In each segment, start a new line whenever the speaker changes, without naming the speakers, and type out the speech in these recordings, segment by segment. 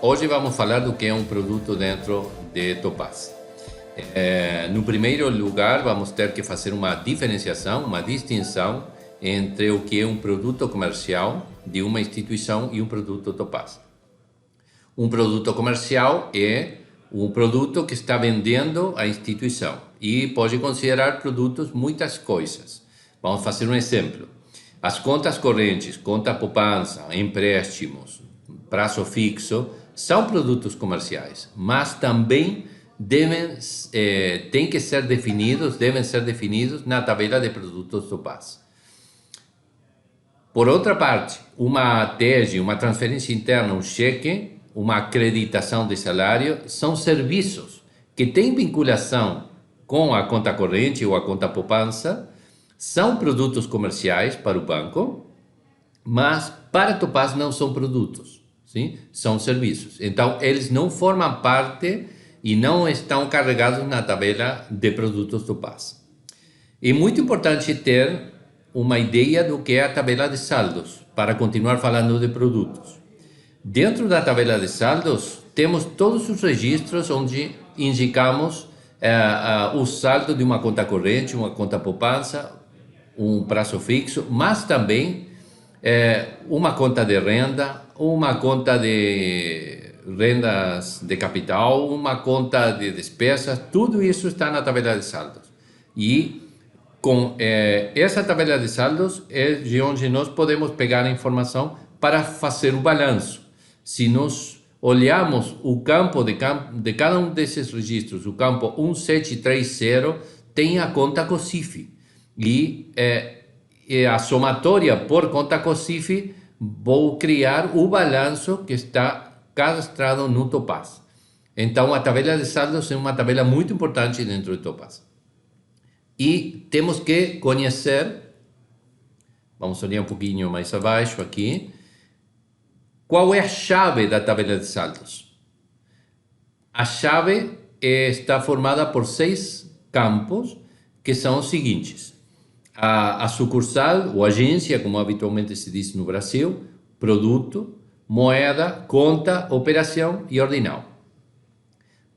Hoje vamos falar do que é um produto dentro de Topaz. No primeiro lugar, vamos ter que fazer uma diferenciação, uma distinção entre o que é um produto comercial de uma instituição e um produto Topaz. Um produto comercial é um produto que está vendendo a instituição e pode considerar produtos muitas coisas. Vamos fazer um exemplo. As contas correntes, conta poupança, empréstimos, prazo fixo, são produtos comerciais, mas também devem ser definidos na tabela de produtos Topaz. Por outra parte, uma TEG, uma transferência interna, um cheque, uma acreditação de salário, são serviços que têm vinculação com a conta corrente ou a conta poupança, são produtos comerciais para o banco, mas para Topaz não são produtos, sim? São serviços. Então, eles não formam parte e não estão carregados na tabela de produtos Topaz. É muito importante ter uma ideia do que é a tabela de saldos, para continuar falando de produtos. Dentro da tabela de saldos, temos todos os registros onde indicamos o saldo de uma conta corrente, uma conta poupança, um prazo fixo, mas também uma conta de renda, uma conta de rendas de capital, uma conta de despesas, tudo isso está na tabela de saldos. E com essa tabela de saldos é de onde nós podemos pegar a informação para fazer o balanço. Se nós olhamos o campo de cada um desses registros, o campo 1730 tem a conta COSIF e a somatória por conta COSIF vou criar o balanço que está cadastrado no Topaz. Então a tabela de saldos é uma tabela muito importante dentro do Topaz. E temos que conhecer, vamos olhar um pouquinho mais abaixo aqui, qual é a chave da tabela de saldos. A chave está formada por 6 campos, que são os seguintes. A sucursal ou agência, como habitualmente se diz no Brasil, produto, moeda, conta, operação e ordinal.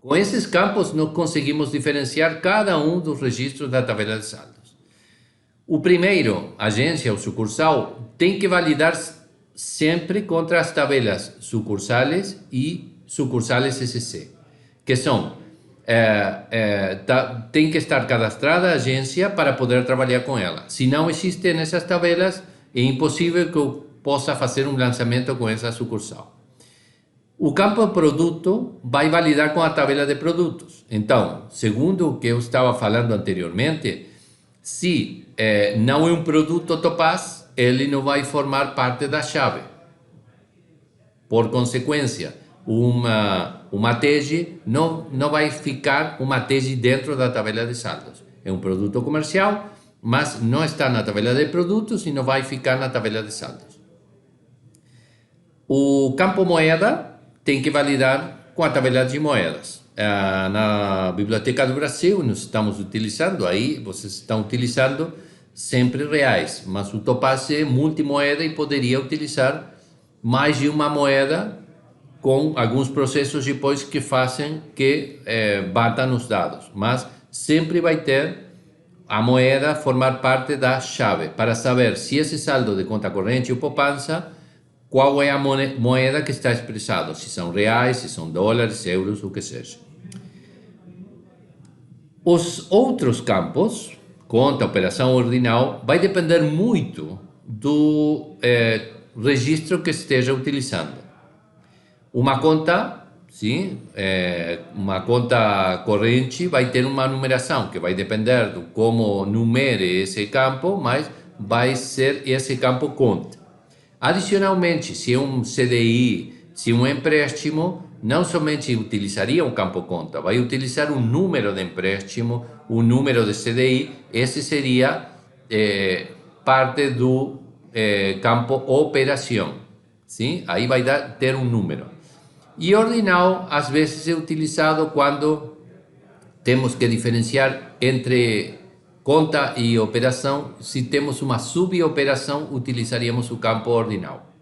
Com esses campos, nós conseguimos diferenciar cada um dos registros da tabela de saldos. O primeiro, agência ou sucursal, tem que validar sempre contra as tabelas sucursales e sucursales SC, que são, tem que estar cadastrada a agência para poder trabalhar com ela. Se não existem essas tabelas, é impossível que eu possa fazer um lançamento com essa sucursal. O campo produto vai validar com a tabela de produtos. Então, segundo o que eu estava falando anteriormente, se não é um produto Topaz, ele não vai formar parte da chave. Por consequência, uma TEG não vai ficar uma TEG dentro da tabela de saldos. É um produto comercial, mas não está na tabela de produtos e não vai ficar na tabela de saldos. O campo moeda tem que validar com a tabela de moedas. Na Biblioteca do Brasil, nós estamos utilizando, aí vocês estão utilizando sempre reais, mas o Topaz é multimoeda e poderia utilizar mais de uma moeda com alguns processos depois que fazem que batam os dados, mas sempre vai ter a moeda formar parte da chave para saber se esse saldo de conta corrente ou poupança, qual é a moeda que está expressado, se são reais, se são dólares, euros, o que seja. Os outros campos, conta, operação ordinal, vai depender muito do registro que esteja utilizando. Uma conta, sim, uma conta corrente vai ter uma numeração que vai depender de como numere esse campo, mas vai ser esse campo conta. Adicionalmente, se é um CDI, se é um empréstimo, não somente utilizaria o campo conta, vai utilizar o número de empréstimo, o número de CDI, esse seria parte do campo operação, sim? Aí vai ter um número. E ordinal, às vezes, é utilizado quando temos que diferenciar entre conta e operação. Se temos uma suboperação, utilizaríamos o campo ordinal.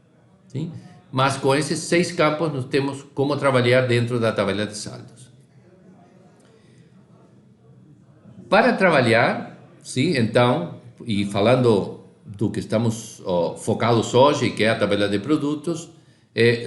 Sim? mas com esses 6 campos nós temos como trabalhar dentro da tabela de saldos. Para trabalhar, sim, então, e falando do que estamos focados hoje, que é a tabela de produtos,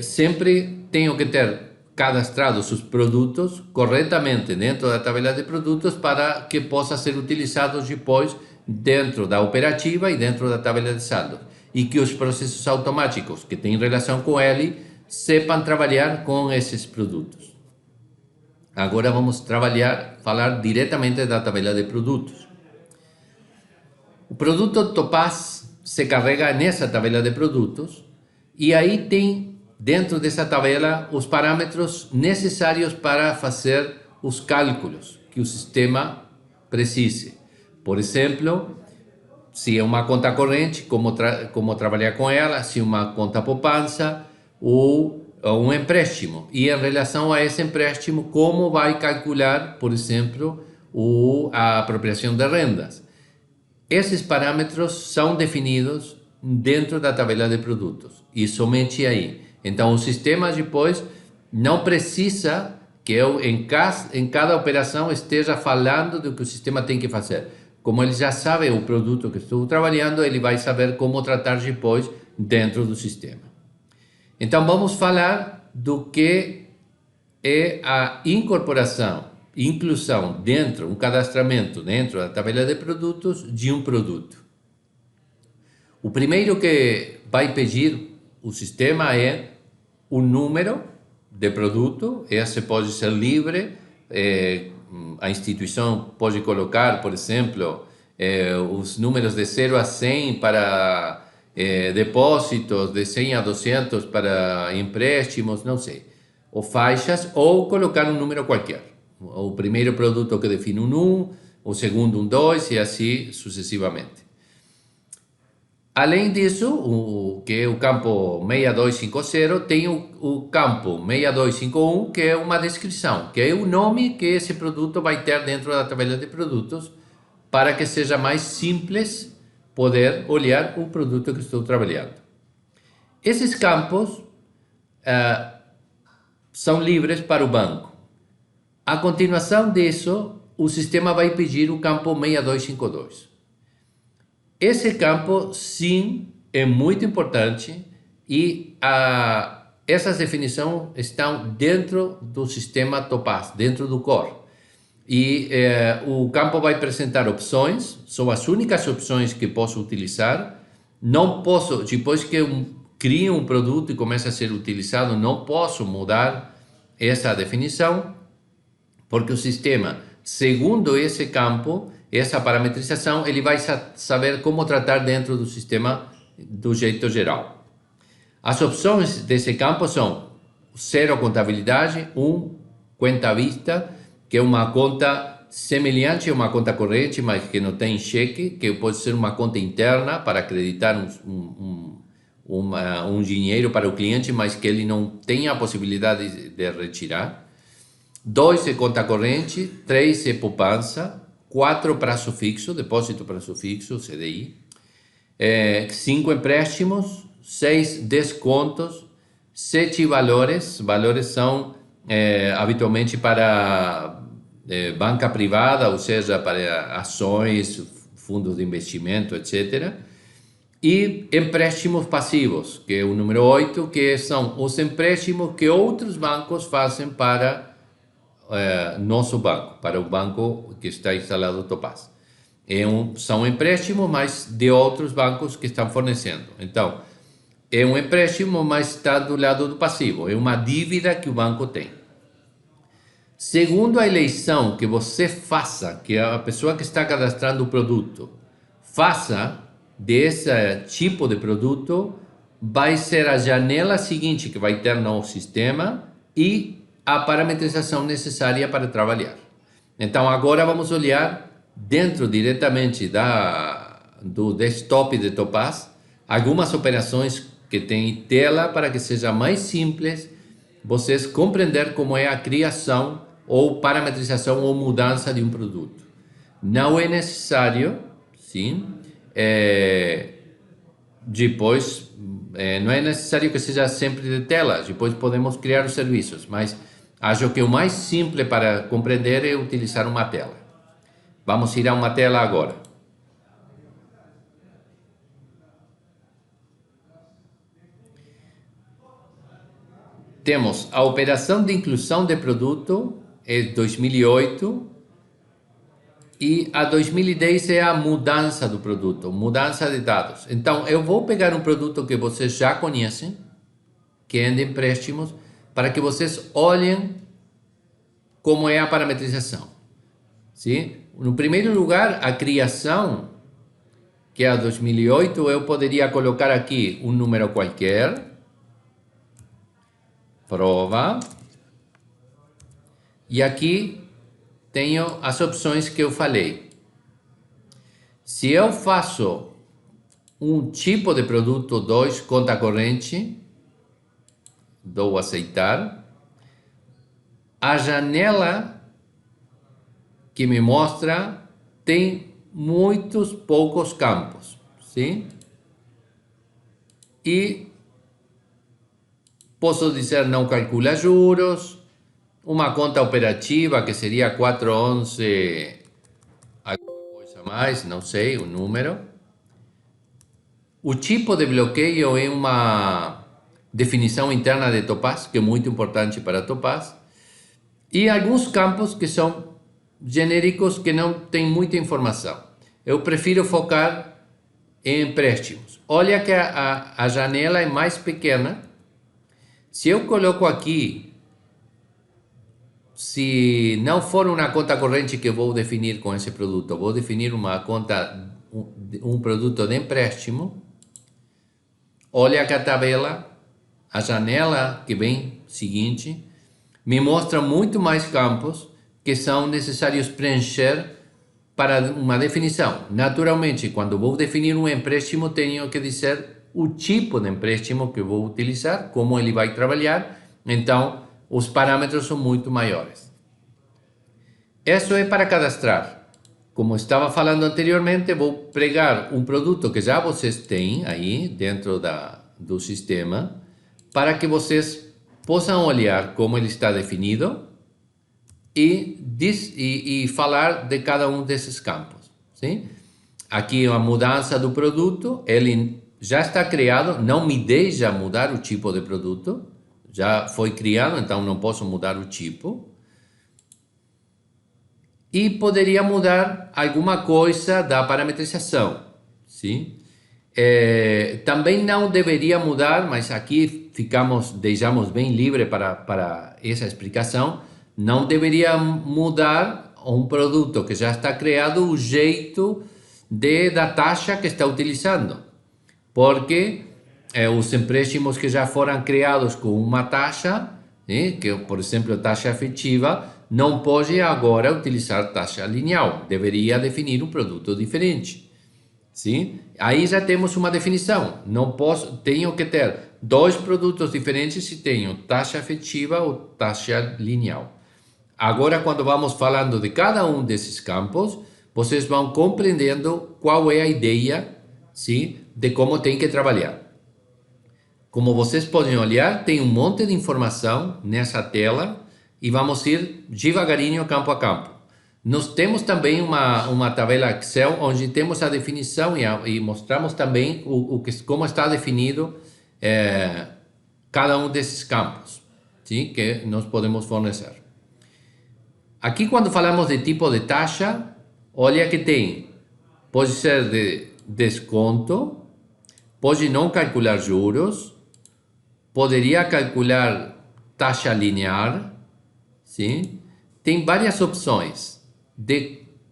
sempre tenho que ter cadastrados os produtos corretamente dentro da tabela de produtos para que possa ser utilizados depois dentro da operativa e dentro da tabela de saldos. E que os processos automáticos que têm relação com ele sepam trabalhar com esses produtos. Agora vamos falar diretamente da tabela de produtos. O produto Topaz se carrega nessa tabela de produtos e aí tem dentro dessa tabela os parâmetros necessários para fazer os cálculos que o sistema precise. Por exemplo, se é uma conta corrente, como trabalhar com ela, se é uma conta poupança ou um empréstimo. E em relação a esse empréstimo, como vai calcular, por exemplo, a apropriação de rendas. Esses parâmetros são definidos dentro da tabela de produtos e somente aí. Então, o sistema depois não precisa que eu, em cada operação, esteja falando do que o sistema tem que fazer. Como ele já sabe o produto que estou trabalhando, ele vai saber como tratar depois dentro do sistema. Então, vamos falar do que é a inclusão dentro, um cadastramento dentro da tabela de produtos de um produto. O primeiro que vai pedir o sistema é o número de produto. Esse pode ser livre, a instituição pode colocar, por exemplo, os números de 0 a 100 para depósitos, de 100 a 200 para empréstimos, não sei, ou faixas, ou colocar um número qualquer. O primeiro produto que define um 1, o segundo um 2 e assim sucessivamente. Além disso, que é o campo 6250, tem o campo 6251, que é uma descrição, que é o nome que esse produto vai ter dentro da tabela de produtos, para que seja mais simples poder olhar o produto que estou trabalhando. Esses campos são livres para o banco. A continuação disso, o sistema vai pedir o campo 6252. Esse campo, sim, é muito importante e essas definições estão dentro do sistema Topaz, dentro do core. E o campo vai apresentar opções, são as únicas opções que posso utilizar. Não posso, depois que eu crio um produto e começa a ser utilizado, não posso mudar essa definição, porque o sistema, segundo esse campo, essa parametrização, ele vai saber como tratar dentro do sistema do jeito geral. As opções desse campo são 0 contabilidade, 1 conta à vista, que é uma conta semelhante a uma conta corrente, mas que não tem cheque, que pode ser uma conta interna para acreditar um dinheiro para o cliente, mas que ele não tem a possibilidade de retirar. 2 é conta corrente, 3 é poupança, 4 prazo fixo, depósito prazo fixo, CDI, 5 empréstimos, 6 descontos, 7 valores. Valores são habitualmente para banca privada, ou seja, para ações, fundos de investimento, etc. E empréstimos passivos, que é o número 8, que são os empréstimos que outros bancos fazem para nosso banco, para o banco que está instalado Topaz. São empréstimos, mas de outros bancos que estão fornecendo. Então, é um empréstimo, mas está do lado do passivo. É uma dívida que o banco tem. Segundo a eleição que você faça, que a pessoa que está cadastrando o produto faça desse tipo de produto, vai ser a janela seguinte que vai ter no sistema e a parametrização necessária para trabalhar. Então, agora vamos olhar dentro diretamente do desktop de Topaz algumas operações que tem tela para que seja mais simples vocês compreender como é a criação ou parametrização ou mudança de um produto. Não é necessário, sim, depois Não é necessário que seja sempre de tela, depois podemos criar os serviços, mas acho que o mais simples para compreender é utilizar uma tela. Vamos ir a uma tela agora. Temos a operação de inclusão de produto, é 2008, e a 2010 é a mudança do produto, mudança de dados. Então, eu vou pegar um produto que vocês já conhecem, que é de empréstimos, para que vocês olhem como é a parametrização. Sim? No primeiro lugar, a criação, que é a 2008, eu poderia colocar aqui um número qualquer, prova, e aqui tenho as opções que eu falei. Se eu faço um tipo de produto 2, conta corrente, dou aceitar, a janela que me mostra tem muitos poucos campos, sim? E posso dizer não calcula juros, uma conta operativa que seria 411, alguma coisa mais, não sei o número. O tipo de bloqueio é uma definição interna de Topaz, que é muito importante para Topaz. E alguns campos que são genéricos, que não tem muita informação. Eu prefiro focar em empréstimos. Olha que a janela é mais pequena. Se eu coloco aqui, se não for uma conta corrente que eu vou definir com esse produto, vou definir uma conta, um produto de empréstimo. Olha que a tabela, a janela que vem seguinte, me mostra muito mais campos que são necessários preencher para uma definição. Naturalmente, quando vou definir um empréstimo, tenho que dizer o tipo de empréstimo que vou utilizar, como ele vai trabalhar, então os parâmetros são muito maiores. Isso é para cadastrar. Como estava falando anteriormente, vou pregar um produto que já vocês têm aí dentro do sistema, para que vocês possam olhar como ele está definido e falar de cada um desses campos. Sim? Aqui a mudança do produto, ele já está criado, não me deixa mudar o tipo de produto, já foi criado, então não posso mudar o tipo. E poderia mudar alguma coisa da parametrização, sim? Também não deveria mudar, mas aqui deixamos bem livre para essa explicação, não deveria mudar um produto que já está criado o jeito da taxa que está utilizando, porque os empréstimos que já foram criados com uma taxa, que por exemplo taxa efetiva, não pode agora utilizar taxa linear, deveria definir um produto diferente. Sim? Aí já temos uma definição, tenho que ter dois produtos diferentes se tenho taxa efetiva ou taxa linear. Agora, quando vamos falando de cada um desses campos, vocês vão compreendendo qual é a ideia, sim, de como tem que trabalhar. Como vocês podem olhar, tem um monte de informação nessa tela e vamos ir devagarinho campo a campo. Nós temos também uma tabela Excel onde temos a definição e mostramos também como está definido cada um desses campos, sim, que nós podemos fornecer. Aqui, quando falamos de tipo de taxa, olha que pode ser de desconto, pode não calcular juros, poderia calcular taxa linear, sim? Tem várias opções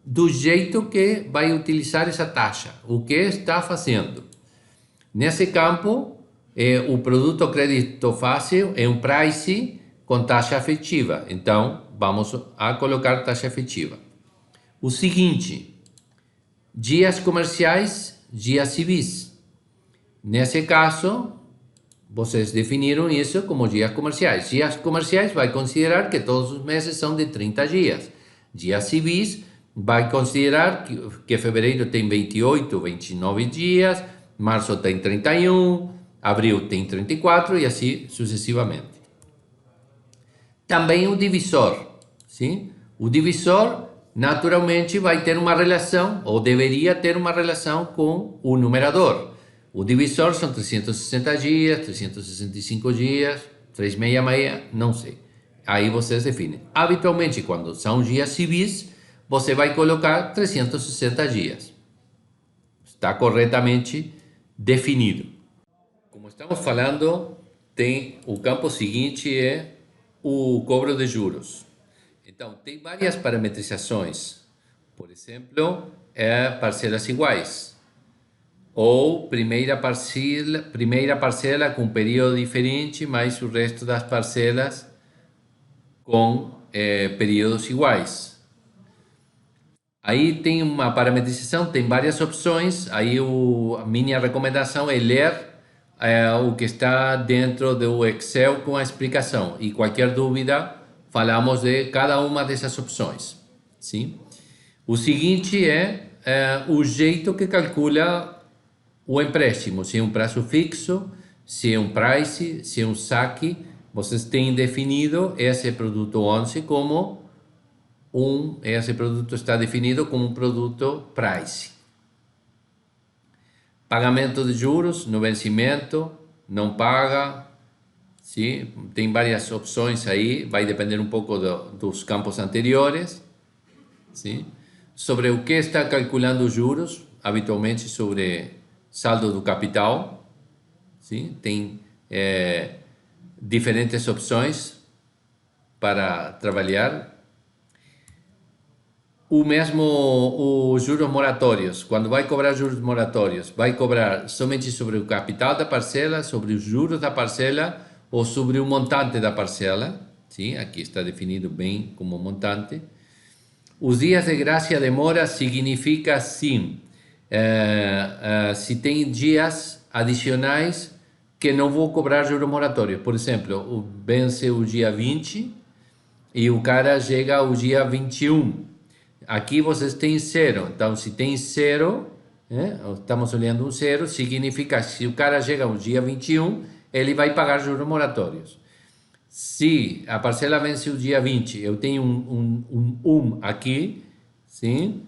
do jeito que vai utilizar essa taxa, o que está fazendo. Nesse campo, o produto crédito fácil é um price com taxa efetiva, então vamos a colocar taxa efetiva. O seguinte, dias comerciais, dias civis. Nesse caso, vocês definiram isso como dias comerciais. Dias comerciais vai considerar que todos os meses são de 30 dias. Dias civis vai considerar que fevereiro tem 28, 29 dias, março tem 31, Abril tem 34 e assim sucessivamente. Também o divisor, sim? O divisor naturalmente vai ter uma relação, ou deveria ter uma relação com o numerador. O divisor são 360 dias, 365 dias, 366, não sei. Aí vocês definem. Habitualmente, quando são dias civis, você vai colocar 360 dias. Está corretamente definido. Como estamos falando, tem o campo seguinte é o cobro de juros. Então, tem várias parametrizações. Por exemplo, parcelas iguais. Ou primeira parcela com período diferente, mais o resto das parcelas com períodos iguais. Aí tem uma parametrização, tem várias opções. Aí a minha recomendação é ler o que está dentro do Excel com a explicação. E qualquer dúvida, falamos de cada uma dessas opções. Sim? O seguinte o jeito que calcula o empréstimo, se é um prazo fixo, se é um price, se é um saque. Vocês têm definido esse produto 11 como esse produto está definido como um produto price. Pagamento de juros no vencimento, não paga, sim? Tem várias opções aí, vai depender um pouco dos campos anteriores. Sim? Sobre o que está calculando os juros, habitualmente sobre saldo do capital. Sim? Tem diferentes opções para trabalhar. O mesmo os juros moratórios, quando vai cobrar juros moratórios, vai cobrar somente sobre o capital da parcela, sobre os juros da parcela ou sobre o montante da parcela. Sim? Aqui está definido bem como montante. Os dias de graça e demora significa sim, se tem dias adicionais que não vou cobrar juros moratórios. Por exemplo, vence o dia 20 e o cara chega ao dia 21. Aqui vocês têm zero, então se tem zero, estamos olhando um zero, significa que se o cara chega ao dia 21, ele vai pagar juros moratórios. Se a parcela vence o dia 20, eu tenho um aqui, sim?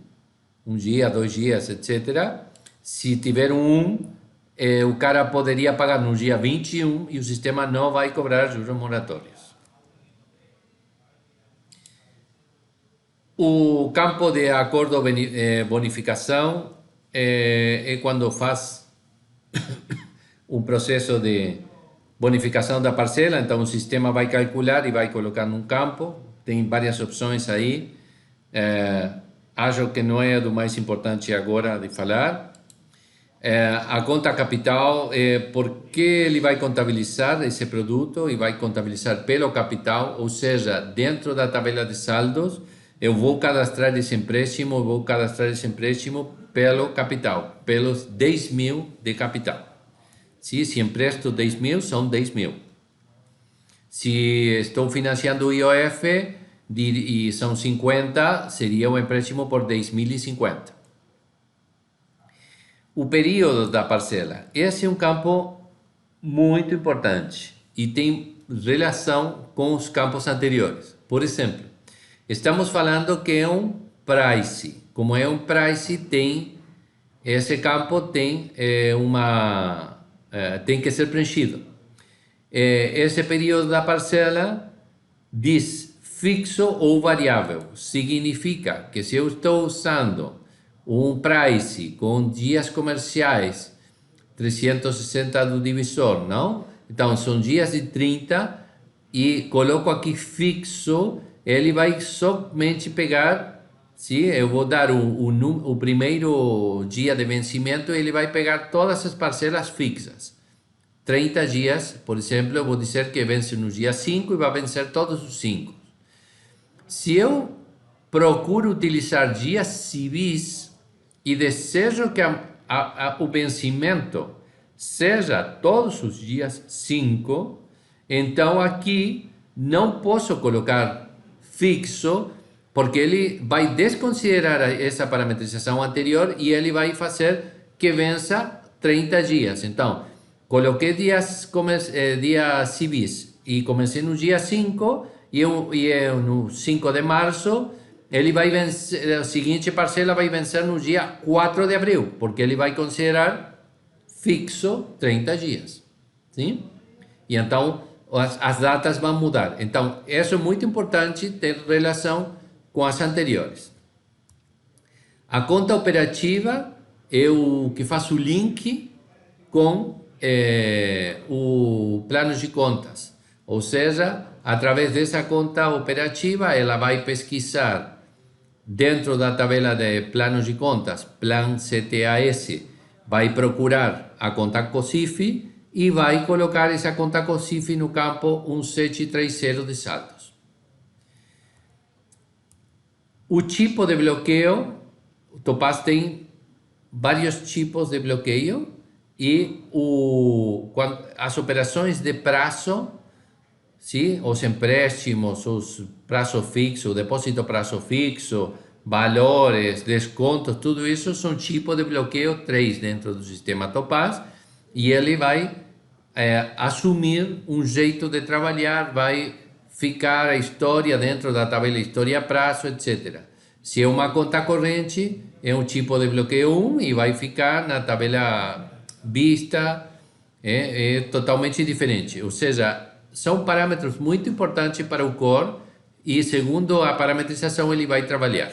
Um dia, 2 dias, etc. Se tiver o cara poderia pagar no dia 21 e o sistema não vai cobrar juros moratórios. O campo de acordo bonificação é quando faz um processo de bonificação da parcela, então o sistema vai calcular e vai colocar num campo, tem várias opções aí, acho que não é do mais importante agora de falar. A conta capital, porque ele vai contabilizar esse produto e vai contabilizar pelo capital, ou seja, dentro da tabela de saldos, eu vou cadastrar esse empréstimo, pelo capital, pelos 10 mil de capital. Se empresto 10 mil, são 10 mil. Se estou financiando o IOF e são 50, seria um empréstimo por 10.050. O período da parcela. Esse é um campo muito importante e tem relação com os campos anteriores. Por exemplo, estamos falando que é um price. Como é um price, esse campo tem tem que ser preenchido. Esse período da parcela diz fixo ou variável. Significa que se eu estou usando um price com dias comerciais, 360 do divisor, não? Então, são dias de 30 e coloco aqui fixo, ele vai somente pegar, se eu vou dar o primeiro dia de vencimento, ele vai pegar todas as parcelas fixas. 30 dias, por exemplo, eu vou dizer que vence no dia 5 e vai vencer todos os 5. Se eu procuro utilizar dias civis e desejo que o vencimento seja todos os dias 5, então aqui não posso colocar fixo, porque ele vai desconsiderar essa parametrização anterior e ele vai fazer que vença 30 dias. Então, coloquei dias civis e comecei no dia 5 no 5 de março ele vai vencer, a seguinte parcela vai vencer no dia 4 de abril, porque ele vai considerar fixo 30 dias. Sim? E então as datas vão mudar. Então, isso é muito importante ter relação com as anteriores. A conta operativa é o que faz o link com o plano de contas. Ou seja, através dessa conta operativa, ela vai pesquisar dentro da tabela de planos de contas, Plan CTAS, vai procurar a conta COSIF e vai colocar essa conta COSIF no campo 1730 de saldos. O tipo de bloqueio, o Topaz tem vários tipos de bloqueio e as operações de prazo, sim? Os empréstimos, os prazo fixo, depósito prazo fixo, valores, descontos, tudo isso são tipos de bloqueio 3 dentro do sistema Topaz e ele vai assumir um jeito de trabalhar, vai ficar a história dentro da tabela história prazo, etc. Se é uma conta corrente, é um tipo de bloqueio 1 e vai ficar na tabela vista, é totalmente diferente. Ou seja, são parâmetros muito importantes para o core e segundo a parametrização ele vai trabalhar.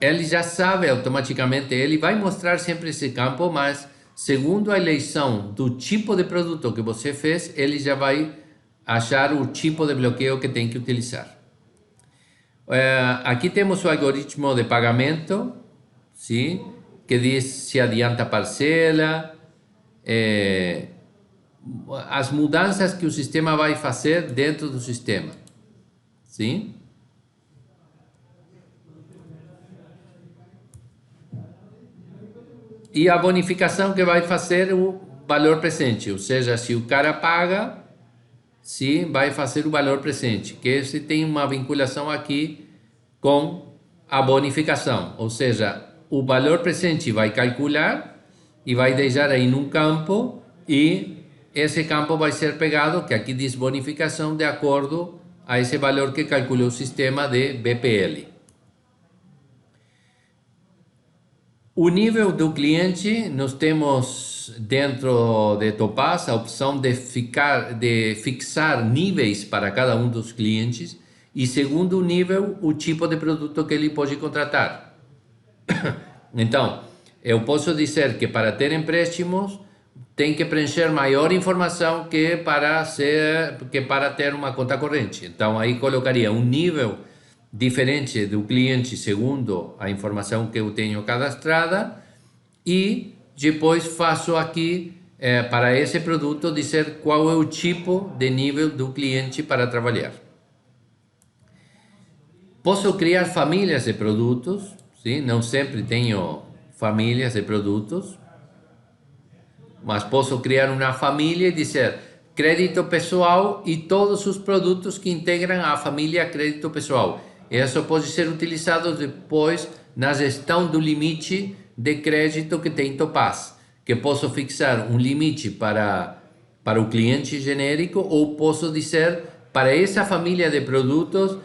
Ele já sabe automaticamente, ele vai mostrar sempre esse campo, mas segundo a eleição do tipo de produto que você fez, ele já vai achar o tipo de bloqueio que tem que utilizar. Aqui temos o algoritmo de pagamento, sim? Que diz se adianta a parcela, as mudanças que o sistema vai fazer dentro do sistema, sim? E a bonificação que vai fazer o valor presente, ou seja, se o cara paga, sim, vai fazer o valor presente, que esse tem uma vinculação aqui com a bonificação, ou seja, o valor presente vai calcular e vai deixar aí num campo e esse campo vai ser pegado, que aqui diz bonificação, de acordo a esse valor que calculou o sistema de BPL. O nível do cliente, nós temos dentro de Topaz a opção de fixar níveis para cada um dos clientes e segundo nível, o tipo de produto que ele pode contratar. Então, eu posso dizer que para ter empréstimos tem que preencher maior informação que para ter uma conta corrente. Então, aí colocaria um nível diferente do cliente segundo a informação que eu tenho cadastrada e depois faço aqui para esse produto dizer qual é o tipo de nível do cliente para trabalhar. Posso criar famílias de produtos, sim? Não sempre tenho famílias de produtos, mas posso criar uma família e dizer crédito pessoal e todos os produtos que integram a família crédito pessoal. Isso pode ser utilizado depois na gestão do limite de crédito que tem Topaz, que posso fixar um limite para o cliente genérico ou posso dizer para essa família de produtos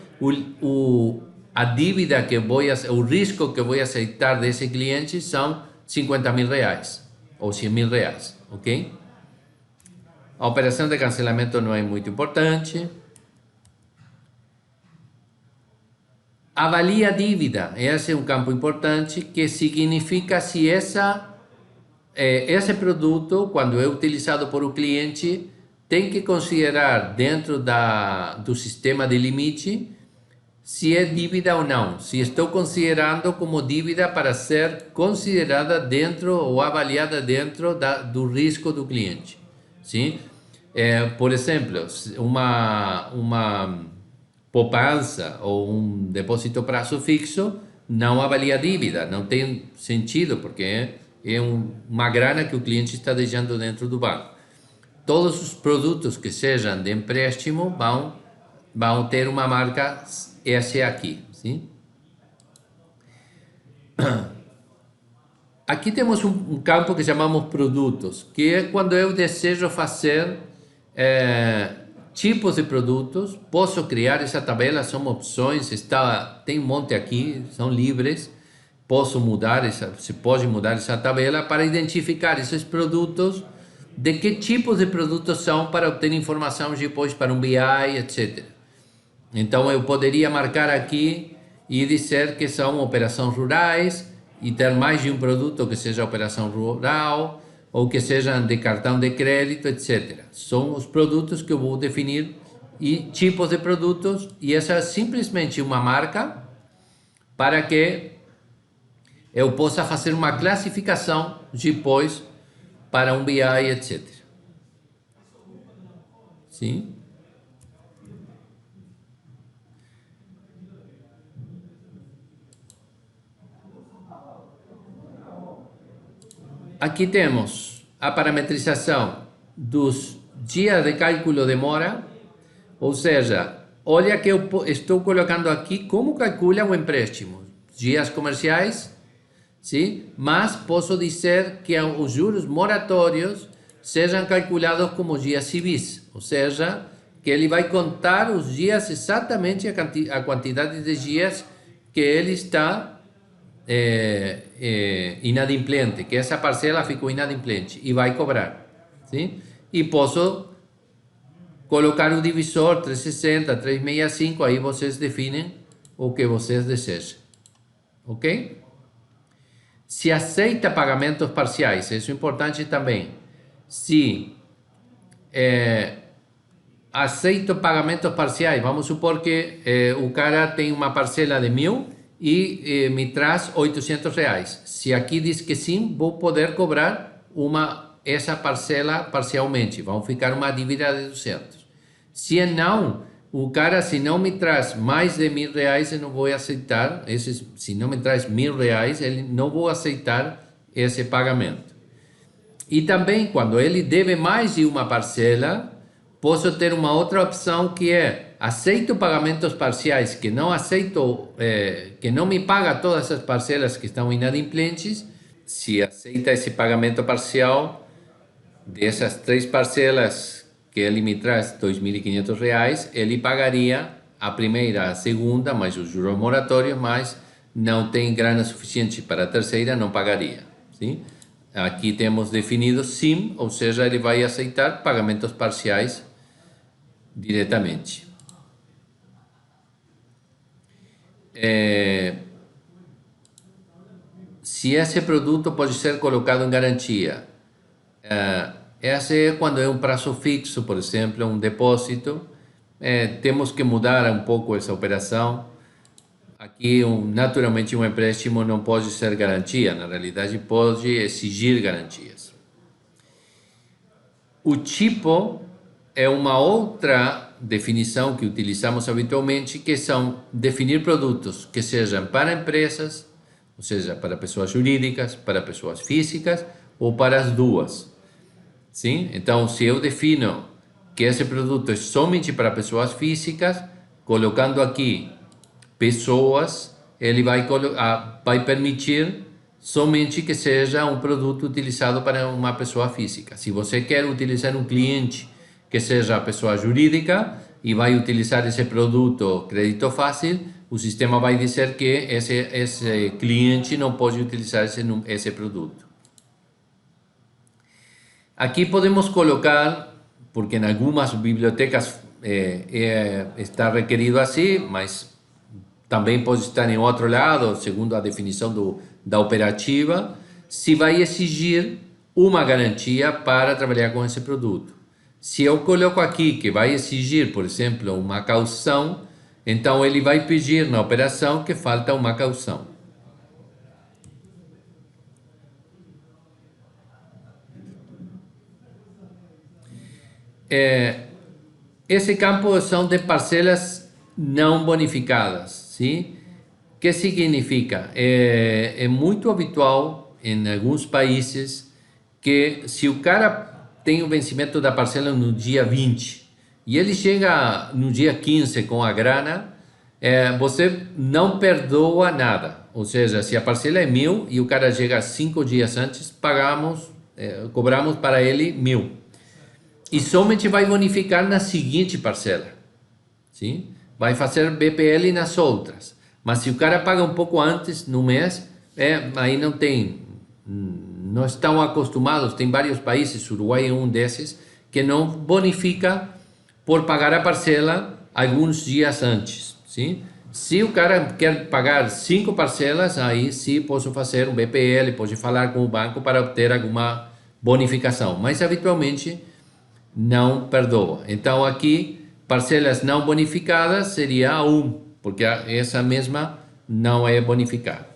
a dívida que o risco que vou aceitar desse cliente são 50 mil reais ou 100 mil reais, ok? A operação de cancelamento não é muito importante. Avalia a dívida, esse é um campo importante que significa se esse produto, quando é utilizado por o cliente, tem que considerar dentro do sistema de limite se é dívida ou não, se estou considerando como dívida para ser considerada dentro ou avaliada dentro do risco do cliente. Sim? Por exemplo, uma poupança ou um depósito prazo fixo não avalia dívida, não tem sentido, porque é uma grana que o cliente está deixando dentro do banco. Todos os produtos que sejam de empréstimo vão ter uma marca esse aqui, sim? Aqui temos um campo que chamamos produtos, que é quando eu desejo fazer tipos de produtos, posso criar essa tabela, são opções, tem um monte aqui, são livres, posso mudar se pode mudar essa tabela para identificar esses produtos, de que tipos de produtos são para obter informação depois para um BI, etc. Então eu poderia marcar aqui e dizer que são operações rurais e ter mais de um produto que seja operação rural ou que sejam de cartão de crédito, etc. São os produtos que eu vou definir e tipos de produtos, e essa é simplesmente uma marca para que eu possa fazer uma classificação depois para um BI, etc. Sim? Aqui temos a parametrização dos dias de cálculo de mora, ou seja, olha que eu estou colocando aqui como calcula o empréstimo, dias comerciais, sim? Mas posso dizer que os juros moratórios sejam calculados como dias civis, ou seja, que ele vai contar os dias exatamente a quantidade de dias que ele está inadimplente, que essa parcela ficou inadimplente e vai cobrar, sim? E posso colocar o divisor 360, 365, aí vocês definem o que vocês desejam, ok? Se aceita pagamentos parciais, isso é importante também. Se aceito pagamentos parciais, vamos supor que o cara tem uma parcela de 1.000 e me traz R$ 800. Se aqui diz que sim, vou poder cobrar essa parcela parcialmente, vão ficar uma dívida de 200. Se não, o cara, se não me traz mais de R$ 1.000, eu não vou aceitar, se não me traz R$ 1.000, ele não vou aceitar esse pagamento. E também, quando ele deve mais de uma parcela, posso ter uma outra opção que é aceito pagamentos parciais, que não aceito, que não me paga todas as parcelas que estão inadimplentes. Se aceita esse pagamento parcial dessas 3 parcelas que ele me traz R$ 2.500, ele pagaria a primeira, a segunda, mais os juros moratórios, mas não tem grana suficiente para a terceira, não pagaria, sim? Aqui temos definido sim, ou seja, ele vai aceitar pagamentos parciais diretamente. Se esse produto pode ser colocado em garantia, esse é quando é um prazo fixo, por exemplo, um depósito, temos que mudar um pouco essa operação. Aqui, naturalmente, um empréstimo não pode ser garantia, na realidade pode exigir garantias. O tipo é uma outra definição que utilizamos habitualmente, que são definir produtos que sejam para empresas, ou seja, para pessoas jurídicas, para pessoas físicas ou para as duas. Sim? Então, se eu defino que esse produto é somente para pessoas físicas, colocando aqui pessoas, ele vai permitir somente que seja um produto utilizado para uma pessoa física. Se você quer utilizar um cliente que seja a pessoa jurídica e vai utilizar esse produto crédito fácil, o sistema vai dizer que esse cliente não pode utilizar esse produto. Aqui podemos colocar, porque em algumas bibliotecas está requerido assim, mas também pode estar em outro lado, segundo a definição da operativa, se vai exigir uma garantia para trabalhar com esse produto. Se eu coloco aqui que vai exigir, por exemplo, uma caução, então ele vai pedir na operação que falta uma caução. Esse campo são de parcelas não bonificadas, sim? O que significa? É muito habitual em alguns países que se o cara tem o vencimento da parcela no dia 20 e ele chega no dia 15 com a grana, você não perdoa nada. Ou seja, se a parcela é 1.000 e o cara chega 5 dias antes, cobramos para ele 1.000. E somente vai bonificar na seguinte parcela. Sim? Vai fazer BPL nas outras. Mas se o cara paga um pouco antes, no mês, aí não estão acostumados. Tem vários países, Uruguai é um desses, que não bonifica por pagar a parcela alguns dias antes. Sim? Se o cara quer pagar 5 parcelas, aí sim posso fazer um BPL, posso falar com o banco para obter alguma bonificação. Mas habitualmente não perdoa. Então aqui, parcelas não bonificadas seria a 1, porque essa mesma não é bonificada.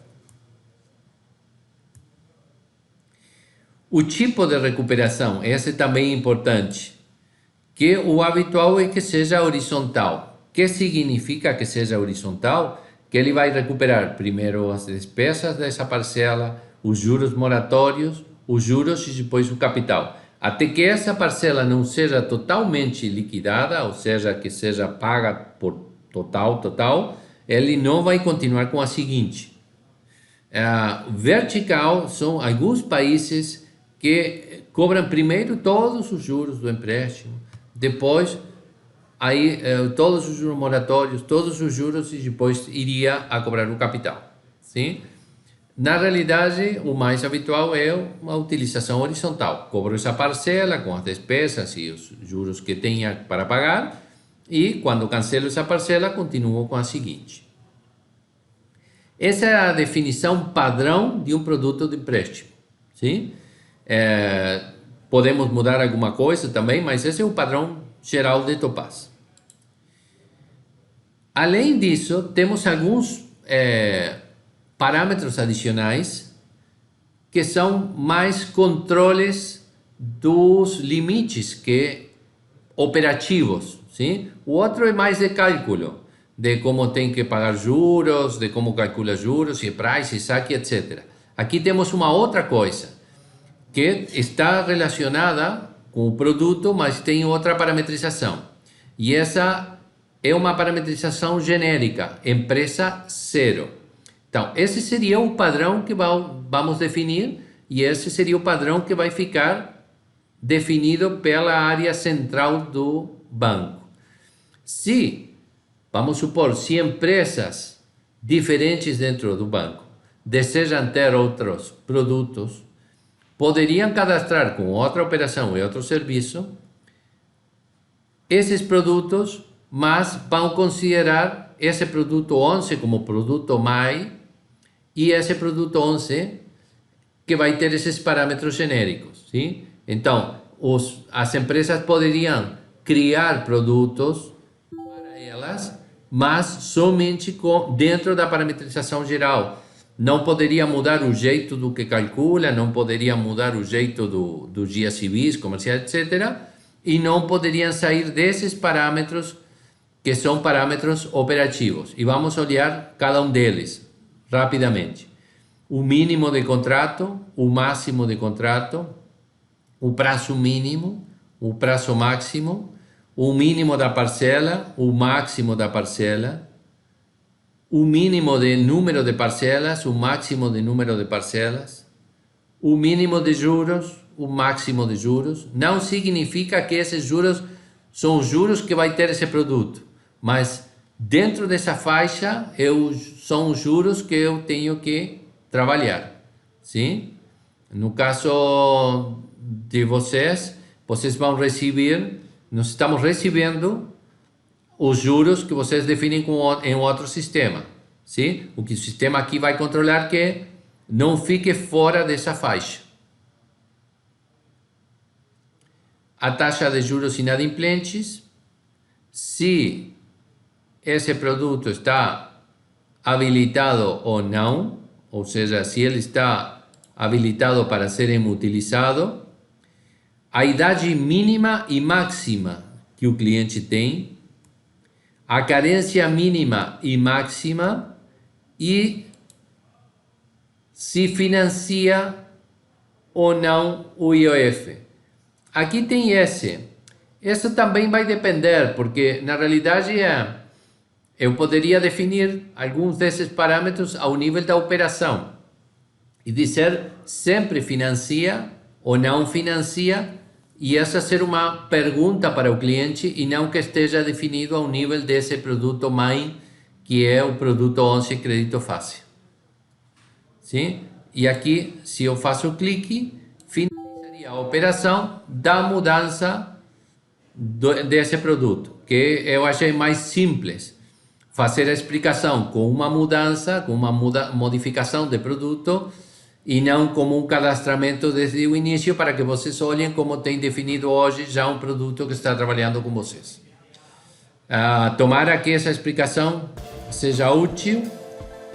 O tipo de recuperação, esse também é importante, que o habitual é que seja horizontal. O que significa que seja horizontal? Que ele vai recuperar primeiro as despesas dessa parcela, os juros moratórios, os juros e depois o capital. Até que essa parcela não seja totalmente liquidada, ou seja, que seja paga por total, ele não vai continuar com a seguinte. Vertical são alguns países que cobram primeiro todos os juros do empréstimo, depois todos os juros moratórios, todos os juros e depois iria a cobrar o capital. Sim? Na realidade, o mais habitual é uma utilização horizontal. Cobro essa parcela com as despesas e os juros que tenha para pagar e quando cancelo essa parcela, continuo com a seguinte. Essa é a definição padrão de um produto de empréstimo. Sim? Podemos mudar alguma coisa também, mas esse é o padrão geral de Topaz. Além disso, temos alguns parâmetros adicionais que são mais controles dos limites operativos. Sim? O outro é mais de cálculo, de como tem que pagar juros, de como calcula juros, se é price, se saque, etc. Aqui temos uma outra coisa, que está relacionada com o produto, mas tem outra parametrização. E essa é uma parametrização genérica, empresa zero. Então, esse seria o padrão que vamos definir e esse seria o padrão que vai ficar definido pela área central do banco. Vamos supor, se empresas diferentes dentro do banco desejam ter outros produtos, poderiam cadastrar com outra operação e outro serviço esses produtos, mas vão considerar esse produto 11 como produto MAI e esse produto 11 que vai ter esses parâmetros genéricos. Sim? Então, as empresas poderiam criar produtos para elas, mas somente dentro da parametrização geral. Não poderia mudar o jeito do que calcula, não poderia mudar o jeito dos guias civis, comerciais, etc. E não poderiam sair desses parâmetros que são parâmetros operativos. E vamos olhar cada um deles rapidamente. O mínimo de contrato, o máximo de contrato, o prazo mínimo, o prazo máximo, o mínimo da parcela, o máximo da parcela, o mínimo de número de parcelas, o máximo de número de parcelas, o mínimo de juros, o máximo de juros. Não significa que esses juros são os juros que vai ter esse produto, mas dentro dessa faixa são os juros que eu tenho que trabalhar. Sim? No caso de vocês vão receber, nós estamos recebendo os juros que vocês definem em outro sistema. Sim? O que o sistema aqui vai controlar que não fique fora dessa faixa. A taxa de juros inadimplentes, se esse produto está habilitado ou não, ou seja, se ele está habilitado para ser utilizado, a idade mínima e máxima que o cliente tem, a carência mínima e máxima e se financia ou não o IOF. Aqui tem esse. Esse também vai depender, porque na realidade eu poderia definir alguns desses parâmetros ao nível da operação e dizer sempre financia ou não financia, e essa ser uma pergunta para o cliente e não que esteja definido ao nível desse produto mãe, que é o produto 11 Crédito Fácil. Sim? E aqui, se eu faço clique, finalizaria a operação da mudança desse produto, que eu achei mais simples. Fazer a explicação com uma mudança, com uma modificação de produto, e não como um cadastramento desde o início, para que vocês olhem como tem definido hoje já um produto que está trabalhando com vocês. Tomara que essa explicação seja útil,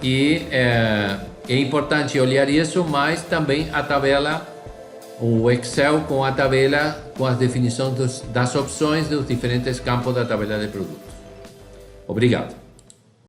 e é importante olhar isso, mas também a tabela, o Excel com a tabela, com as definições das opções dos diferentes campos da tabela de produtos. Obrigado.